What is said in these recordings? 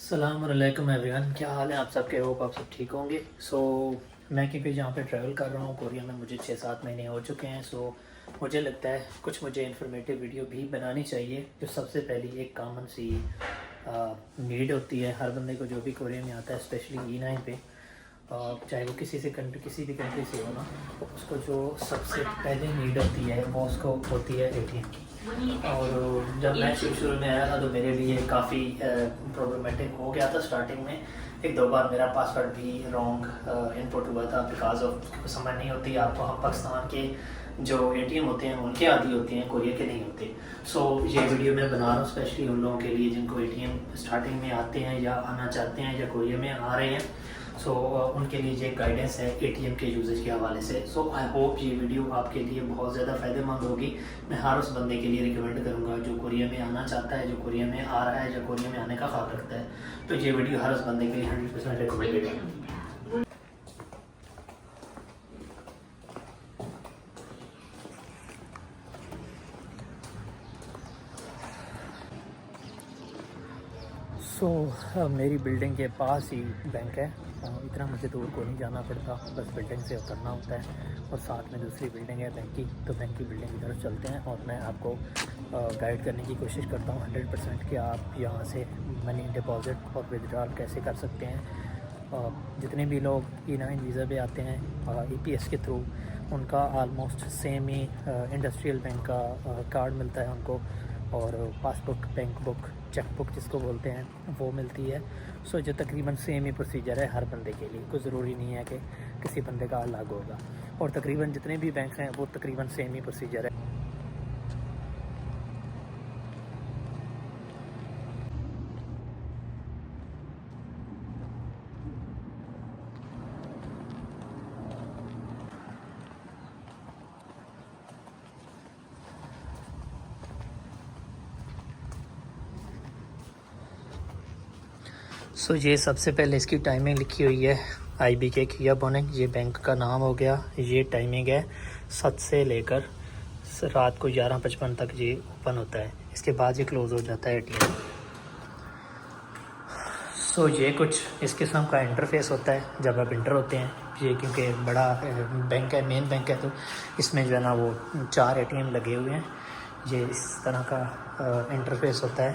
अस्सलाम वालेकुम एवरीवन, क्या हाल है आप सबके। होप आप सब ठीक होंगे। मैं क्योंकि जहाँ पे ट्रैवल कर रहा हूँ कोरिया में मुझे 6-7 महीने हो चुके हैं। मुझे लगता है कुछ मुझे इन्फॉर्मेटिव वीडियो भी बनानी चाहिए। जो सबसे पहली एक कॉमन सी नीड होती है हर बंदे को जो भी कोरिया में आता है, स्पेशली E9 पे, चाहे वो किसी भी कंट्री से हो ना, तो उसको जो सबसे पहले नीड होती है वो उसको होती है ATM की। और जब मैं शुरू में आया था तो मेरे लिए काफ़ी प्रॉब्लमेटिक हो गया था। स्टार्टिंग में 1-2 बार मेरा पासवर्ड भी रॉन्ग इनपुट हुआ था बिकॉज ऑफ समझ नहीं होती आपको। हम पाकिस्तान के जो ATM होते हैं उनके आदि होते हैं, कोरिया के नहीं होते। ये वीडियो मैं बना रहा हूँ स्पेशली उन लोगों के लिए जिनको ATM स्टार्टिंग में आते हैं या आना चाहते हैं या कोरिया में आ रहे हैं। उनके लिए ये गाइडेंस है ATM के यूजेज के हवाले से। आई होप ये वीडियो आपके लिए बहुत ज़्यादा फ़ायदेमंद होगी। मैं हर उस बंदे के लिए रिकमेंड करूँगा जो कोरिया में आना चाहता है, जो कोरिया में आ रहा है, जो कोरिया में आने का ख्वाब रखता है। तो ये वीडियो हर उस बंदे के लिए 100% रिकमेंडेड है। मेरी बिल्डिंग के पास ही बैंक है। इतना मुझे दूर को नहीं जाना पड़ता, बस बिल्डिंग से उतरना होता है और साथ में दूसरी बिल्डिंग है बैंक की। तो बैंक की बिल्डिंग की तरफ चलते हैं और मैं आपको गाइड करने की कोशिश करता हूँ 100% कि आप यहाँ से मनी डिपॉज़िट और विदड्रॉल कैसे कर सकते हैं। जितने भी लोग E9 वीज़ा पे आते हैं EPS के थ्रू, उनका आलमोस्ट सेम ही इंडस्ट्रियल बैंक का कार्ड मिलता है उनको, और passbook, bank book, cheque book जिसको बोलते हैं वो मिलती है। जो तकरीबन सेम ही प्रोसीजर है हर बंदे के लिए। कोई ज़रूरी नहीं है कि किसी बंदे का अलग होगा, और तकरीबन जितने भी बैंक हैं वो तकरीबन सेम ही प्रोसीजर है। ये सबसे पहले इसकी टाइमिंग लिखी हुई है IB के किया बोनिंग। ये बैंक का नाम हो गया। ये टाइमिंग है 7 से लेकर रात को 11:55 तक ये ओपन होता है। इसके बाद ये क्लोज़ हो जाता है ATM। ये कुछ इस किस्म का इंटरफेस होता है जब आप इंटर होते हैं। ये क्योंकि बड़ा बैंक है, मेन बैंक है, तो इसमें जो है ना वो 4 ATM लगे हुए हैं। ये इस तरह का इंटरफेस होता है।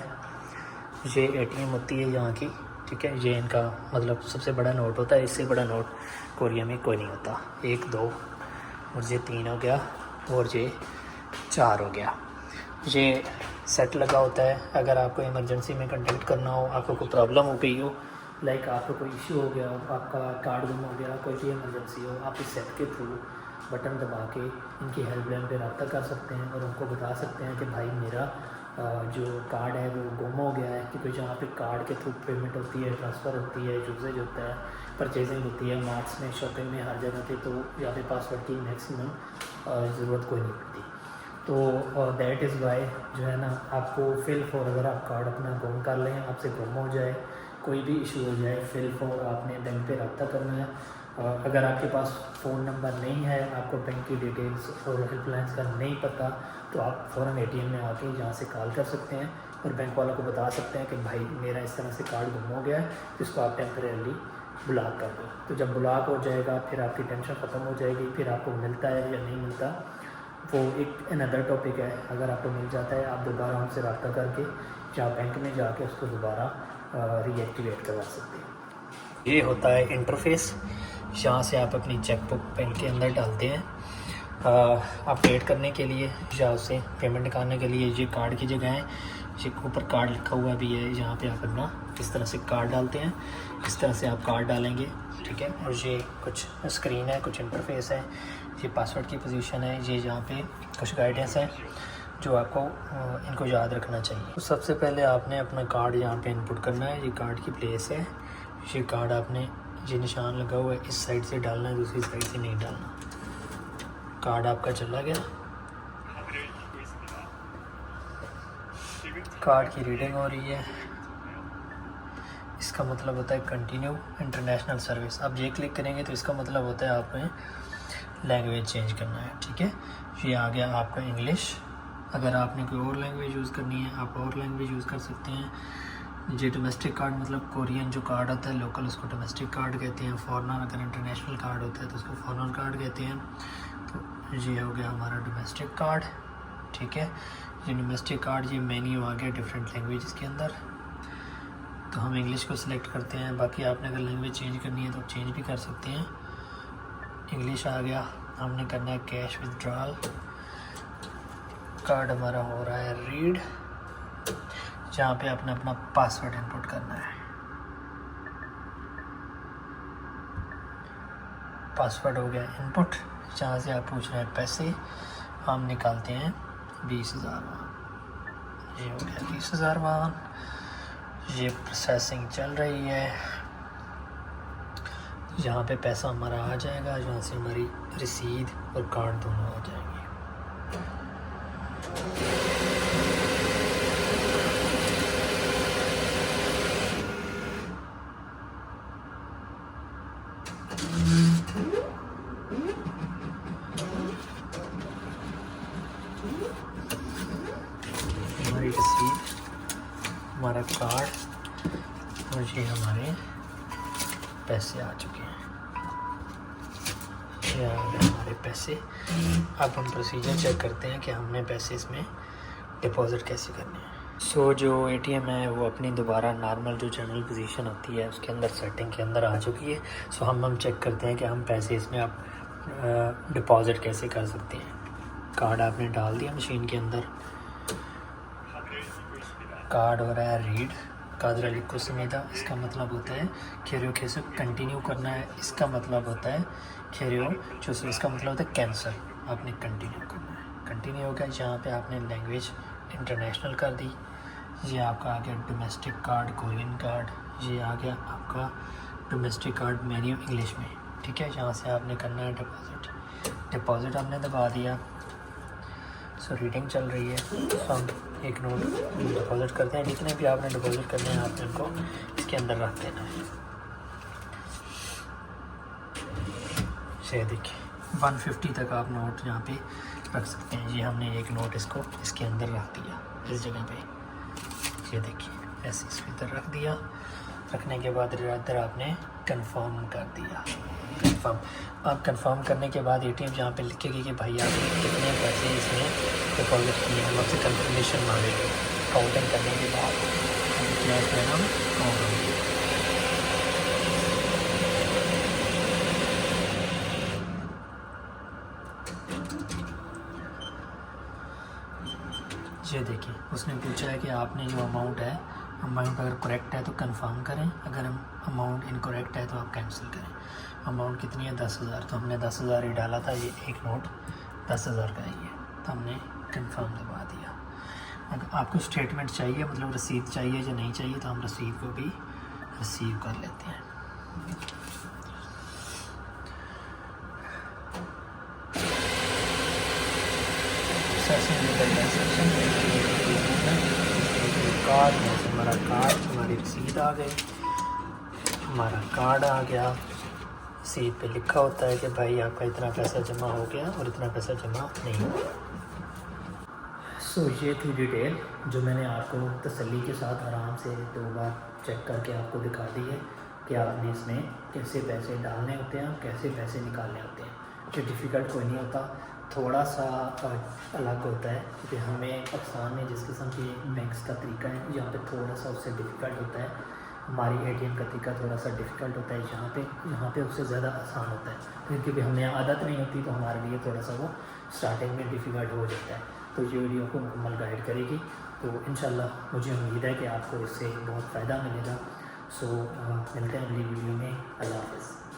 ये ATM होती है यहाँ की, ठीक है। ये इनका मतलब सबसे बड़ा नोट होता है। इससे बड़ा नोट कोरिया में कोई नहीं होता। 1, 2 और ये 3 हो गया और ये 4 हो गया। ये सेट लगा होता है। अगर आपको इमरजेंसी में कंटेक्ट करना हो, आपको कोई प्रॉब्लम हो गई हो, लाइक आपको कोई इशू हो गया, आपका कार्ड गुम हो गया, कोई भी इमरजेंसी हो, आप इस सेट के थ्रू बटन दबा के इनकी हेल्पलाइन पे रब्ता कर सकते हैं और उनको बता सकते हैं कि भाई मेरा जो कार्ड है वो गुम हो गया है। क्योंकि जहाँ पे कार्ड के थ्रू पेमेंट होती है, ट्रांसफ़र होती है, यूजेज होता है, परचेजिंग होती है, मार्ट्स में, शॉपिंग में, हर जगह पे, तो यहाँ पे पासवर्ड की मैक्सिमम ज़रूरत कोई नहीं पड़ती। तो दैट इज़ वाई जो है ना आपको फिल फॉर, अगर आप कार्ड अपना गुम कर लें, आपसे गुम हो जाए, कोई भी इशू हो जाए, फिल फॉर आपने बैंक पे रब्ता करना है। अगर आपके पास फ़ोन नंबर नहीं है, आपको बैंक की डिटेल्स और हेल्पलाइंस का नहीं पता, तो आप फ़ौरन ATM में आके यहाँ से कॉल कर सकते हैं और बैंक वालों को बता सकते हैं कि भाई मेरा इस तरह से कार्ड गुम हो गया है, जिसको आप टेम्परेरी ब्लॉक कर दो। तो जब ब्लॉक हो जाएगा फिर आपकी टेंशन ख़त्म हो जाएगी। फिर आपको मिलता है या नहीं मिलता वो एक अनदर टॉपिक है। अगर आपको मिल जाता है आप दोबारा हमसे रब्ता करके या बैंक में जाके उसको दोबारा रीएक्टिवेट करवा सकते हैं। ये होता है इंटरफेस। यहाँ से आप अपनी चेक बुक बैंक के अंदर डालते हैं अपडेट करने के लिए या उसे पेमेंट निकालने के लिए। ये कार्ड की जगह है, ये ऊपर कार्ड लिखा हुआ भी है। यहाँ पे आप अपना इस तरह से कार्ड डालते हैं, इस तरह से आप कार्ड डालेंगे, ठीक है। और ये कुछ स्क्रीन है, कुछ इंटरफेस है, ये पासवर्ड की पोजीशन है, ये यहाँ पे कुछ गाइडेंस है जो आपको इनको याद रखना चाहिए। तो सबसे पहले आपने अपना कार्ड यहाँ पे इनपुट करना है। ये कार्ड की प्लेस है। ये कार्ड आपने, ये निशान लगा हुआ है, इस साइड से डालना है, दूसरी साइड से नहीं डालना। कार्ड आपका चला गया, कार्ड की रीडिंग हो रही है, इसका मतलब होता है कंटिन्यू इंटरनेशनल सर्विस। आप ये क्लिक करेंगे तो इसका मतलब होता है आपने लैंग्वेज चेंज करना है, ठीक है। ये आ गया आपका इंग्लिश। अगर आपने कोई और लैंग्वेज यूज़ करनी है आप और लैंग्वेज यूज़ कर सकते हैं। ये डोमेस्टिक कार्ड मतलब कोरियन जो कार्ड होता है लोकल, उसको डोमेस्टिक कार्ड कहते हैं। फॉरनर अगर इंटरनेशनल कार्ड होता है तो उसको फॉरनर कार्ड कहते हैं। तो ये हो गया हमारा डोमेस्टिक कार्ड, ठीक है। ये डोमेस्टिक कार्ड, ये मेन्यू आ गया डिफरेंट लैंग्वेज के अंदर। तो हम इंग्लिश को सिलेक्ट करते हैं, बाकी आपने अगर लैंग्वेज चेंज करनी है तो चेंज भी कर सकते हैं। इंग्लिश आ गया, हमने करना है कैश विथड्रॉल। कार्ड हमारा हो रहा है रीड, जहाँ पे आपने अपना पासवर्ड इनपुट करना है। पासवर्ड हो गया इनपुट, जहाँ से आप पूछ रहे हैं पैसे, हम निकालते हैं 20,000 वहाँ। ये हो गया 20,000 वहाँ। ये प्रोसेसिंग चल रही है, यहाँ पे पैसा हमारा आ जाएगा, जहाँ से हमारी रसीद और कार्ड दोनों आ जाएंगे। हमारी रसीद, हमारा कार्ड और ये हमारे पैसे आ चुके हैं। ये आ गए हमारे पैसे। अब हम प्रोसीजर चेक करते हैं कि हमने पैसे इसमें डिपॉज़िट कैसे करने हैं। सो जो एटीएम है वो अपनी दोबारा नॉर्मल जो जनरल पोजीशन होती है उसके अंदर सेटिंग के अंदर आ चुकी है। सो हम चेक करते हैं कि हम पैसे इसमें आप डिपॉज़िट कैसे कर सकते हैं। कार्ड आपने डाल दिया मशीन के अंदर, कार्ड हो रहा है रीड, कादर अली को समेदा। इसका मतलब होता है खेरियो खेसो कंटिन्यू करना है, इसका मतलब होता है खेरियो चूसो, इसका मतलब होता है कैंसिल, आपने कंटिन्यू करना है। कंटिन्यू हो गया, जहाँ पे आपने लैंग्वेज इंटरनेशनल कर दी। ये आपका आ गया डोमेस्टिक कार्ड कोरियन कार्ड, ये आ गया आपका डोमेस्टिक कार्ड मेन्यू इंग्लिश में, ठीक है। यहाँ से आपने करना है डिपॉज़िट। डिपॉज़िट हमने दबा दिया। सो रीडिंग चल रही है, तो हम एक नोट डिपॉज़िट करते हैं। जितने भी आपने डिपॉज़िट करने हैं आपने उनको इसके अंदर रख देना है। ये देखिए 150 तक आप नोट यहाँ पे रख सकते हैं। ये हमने एक नोट इसको इसके अंदर रख दिया इस जगह पे, ये देखिए ऐसे इसके अंदर रख दिया। रखने के बाद इधर आपने कंफर्म कर दिया। कंफर्म, आप कंफर्म करने के बाद एटीएम जहाँ पे लिखेगी कि भाई आपने कितने पैसे इसमें डिपॉजिट किए हैं, आपसे कंफर्मेशन मांगेंगे। काउंटिंग करने के बाद कैश में हम काउंट होंगे। ये देखिए उसने पूछा है कि आपने जो अमाउंट है, अमाउंट अगर करेक्ट है तो कंफर्म करें, अगर अमाउंट इनकरेक्ट है तो आप कैंसिल करें। अमाउंट कितनी है 10,000, तो हमने 10,000 ही डाला था। ये एक नोट 10,000 का ही है, तो हमने कंफर्म दबा दिया। अगर आपको स्टेटमेंट चाहिए, मतलब रसीद चाहिए या नहीं चाहिए, तो हम रसीद को भी रिसीव कर लेते हैं। कार्ड में से हमारा कार्ड, हमारी रसीद आ गई, हमारा कार्ड आ गया। रसीद पे लिखा होता है कि भाई आपका इतना पैसा जमा हो गया और इतना पैसा जमा नहीं हुआ। सो ये थी डिटेल जो मैंने आपको तसल्ली के साथ आराम से 2 बार चेक करके आपको दिखा दी है कि आपने इसमें कैसे पैसे डालने होते हैं, कैसे पैसे निकालने होते हैं। जो डिफ़िकल्ट कोई नहीं होता, थोड़ा सा अलग होता है क्योंकि हमें पाकिस्तान में जिस किस्म के बैंक्स का तरीका है यहाँ पे थोड़ा सा उससे डिफ़िकल्ट होता है। हमारी एटीएम का तरीका थोड़ा सा डिफ़िकल्ट होता है, यहाँ पे उससे ज़्यादा आसान होता है क्योंकि हमें आदत नहीं होती, तो हमारे लिए थोड़ा सा वो स्टार्टिंग में डिफ़िकल्ट हो जाता है। तो ये वीडियो को मुकम्मल गाइड करेगी, तो इंशाल्लाह मुझे उम्मीद है कि आपको इससे बहुत फ़ायदा मिलेगा। सो मिलते हैं अगली वीडियो में। अल्लाह हाफ़िज़।